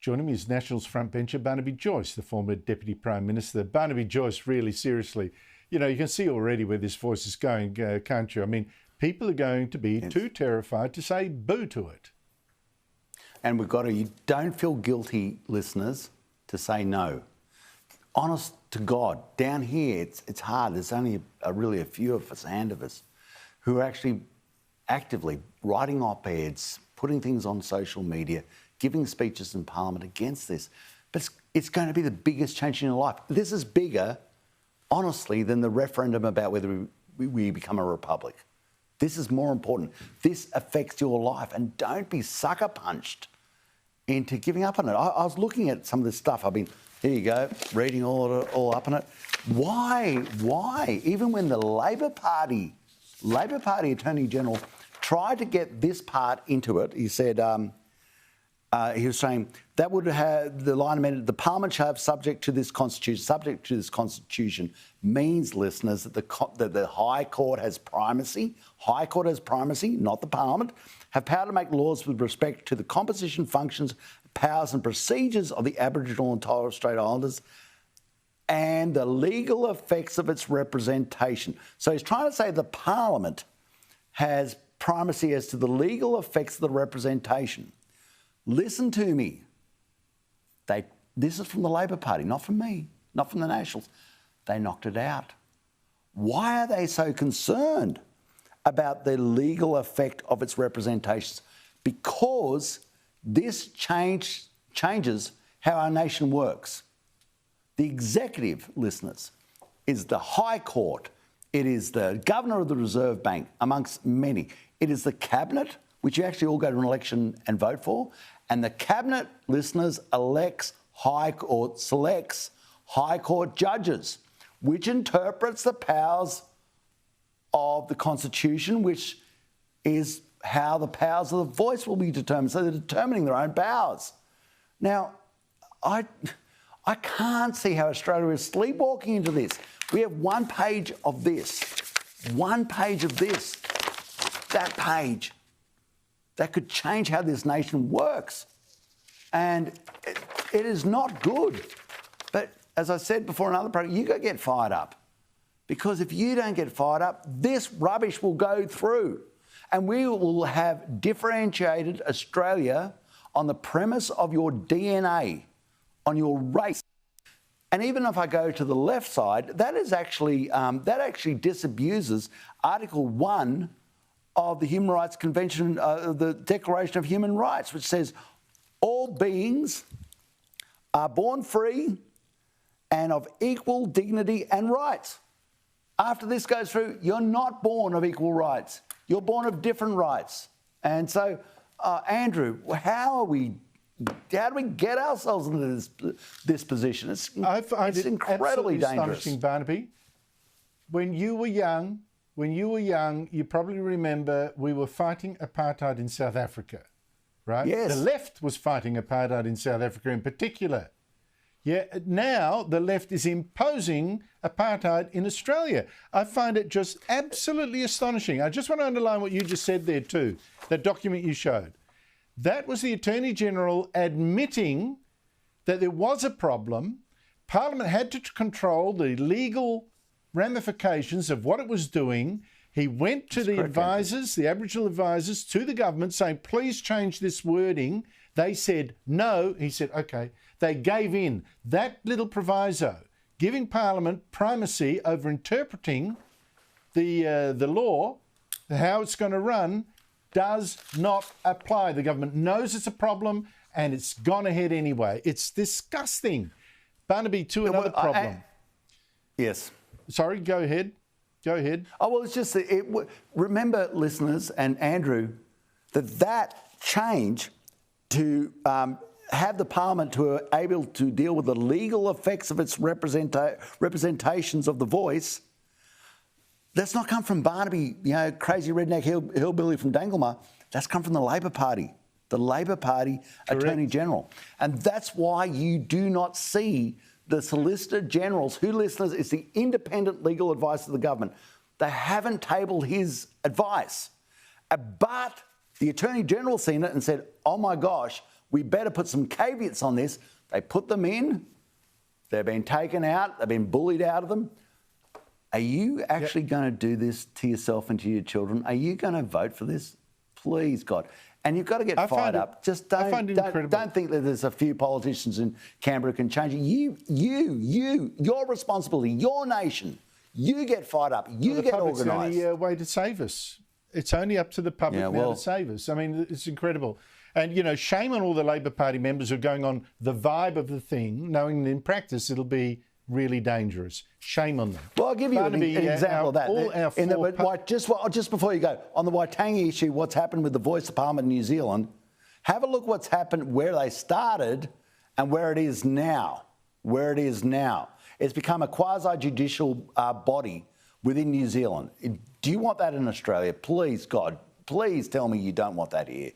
Joining me is Nationals frontbencher Barnaby Joyce, the former Deputy Prime Minister. Barnaby Joyce, really seriously, you know, you can see already where this voice is going, can't you? I mean, people are going to be too terrified to say boo to it. And we've got to, you don't feel guilty, listeners, to say no. Honest to God, down here, it's hard. There's only really a few of us, a hand of us, who are actually actively writing op-eds, putting things on social media, giving speeches in Parliament against this. But it's going to be the biggest change in your life. This is bigger, honestly, than the referendum about whether we become a republic. This is more important. This affects your life, and don't be sucker punched into giving up on it. I was looking at some of this stuff. I've been, here you go, reading all up on it. Why? Even when the Labor Party Attorney General tried to get this part into it, he said, he was saying that would have the line amended. The Parliament shall have subject to this Constitution. Subject to this Constitution means, listeners, that the High Court has primacy. High Court has primacy, not the Parliament. Have power to make laws with respect to the composition, functions, powers, and procedures of the Aboriginal and Torres Strait Islanders, and the legal effects of its representation. So he's trying to say the Parliament has primacy as to the legal effects of the representation. Listen to me. This is from the Labor Party, not from me, not from the Nationals. They knocked it out. Why are they so concerned about the legal effect of its representations? Because this changes how our nation works. The executive, listeners, is the High Court. It is the Governor of the Reserve Bank, amongst many. It is the Cabinet, which you actually all go to an election and vote for. And the Cabinet, listeners, selects High Court judges, which interprets the powers of the Constitution, which is how the powers of the voice will be determined. So they're determining their own powers. Now, I can't see how Australia is sleepwalking into this. We have one page of this, that page. That could change how this nation works. And it is not good. But as I said before in another program, you got to get fired up. Because if you don't get fired up, this rubbish will go through. And we will have differentiated Australia on the premise of your DNA, on your race. And even if I go to the left side, that actually disabuses Article 1 of the Human Rights Convention, the Declaration of Human Rights, which says all beings are born free and of equal dignity and rights. After this goes through, you're not born of equal rights. You're born of different rights. And so, Andrew, how do we get ourselves into this position? It's incredibly dangerous. Astonishing, Barnaby. When you were young, you probably remember we were fighting apartheid in South Africa, right? Yes. The left was fighting apartheid in South Africa in particular. Yeah, now the left is imposing apartheid in Australia. I find it just absolutely astonishing. I just want to underline what you just said there too, that document you showed. That was the Attorney General admitting that there was a problem. Parliament had to control the legal ramifications of what it was doing. He went to the advisors, the Aboriginal advisors, to the government saying, please change this wording. They said no. He said, okay. They gave in. That little proviso, giving Parliament primacy over interpreting the law, how it's going to run, does not apply. The government knows it's a problem and it's gone ahead anyway. It's disgusting. Barnaby, to another problem. Yes. Sorry, go ahead. Oh, well, it's just, remember, listeners and Andrew, that change to have the Parliament to able to deal with the legal effects of its representations of the voice, that's not come from Barnaby, crazy redneck hillbilly from Danglemar. That's come from the Labor Party. The Labor Party Attorney General. And that's why you do not see the Solicitor Generals, who, listeners, is the independent legal advice of the government. They haven't tabled his advice. But the Attorney General seen it and said, oh my gosh, We better put some caveats on this. They put them in. They've been taken out. They've been bullied out of them. Are you actually going to do this to yourself and to your children? Are you going to vote for this? Please, God. And you've got to get fired up. Just don't think that there's a few politicians in Canberra who can change it. Your responsibility, your nation. You get fired up. You get organised. The public's the only way to save us. It's only up to the public now to save us. I mean, it's incredible. And, you know, shame on all the Labor Party members who are going on the vibe of the thing, knowing that in practice it'll be really dangerous. Shame on them. Well, I'll give you an example of that. Just before you go, on the Waitangi issue, what's happened with the Voice of Parliament in New Zealand, have a look what's happened where they started and where it is now. Where it is now. It's become a quasi-judicial body within New Zealand. Do you want that in Australia? Please, God, please tell me you don't want that here.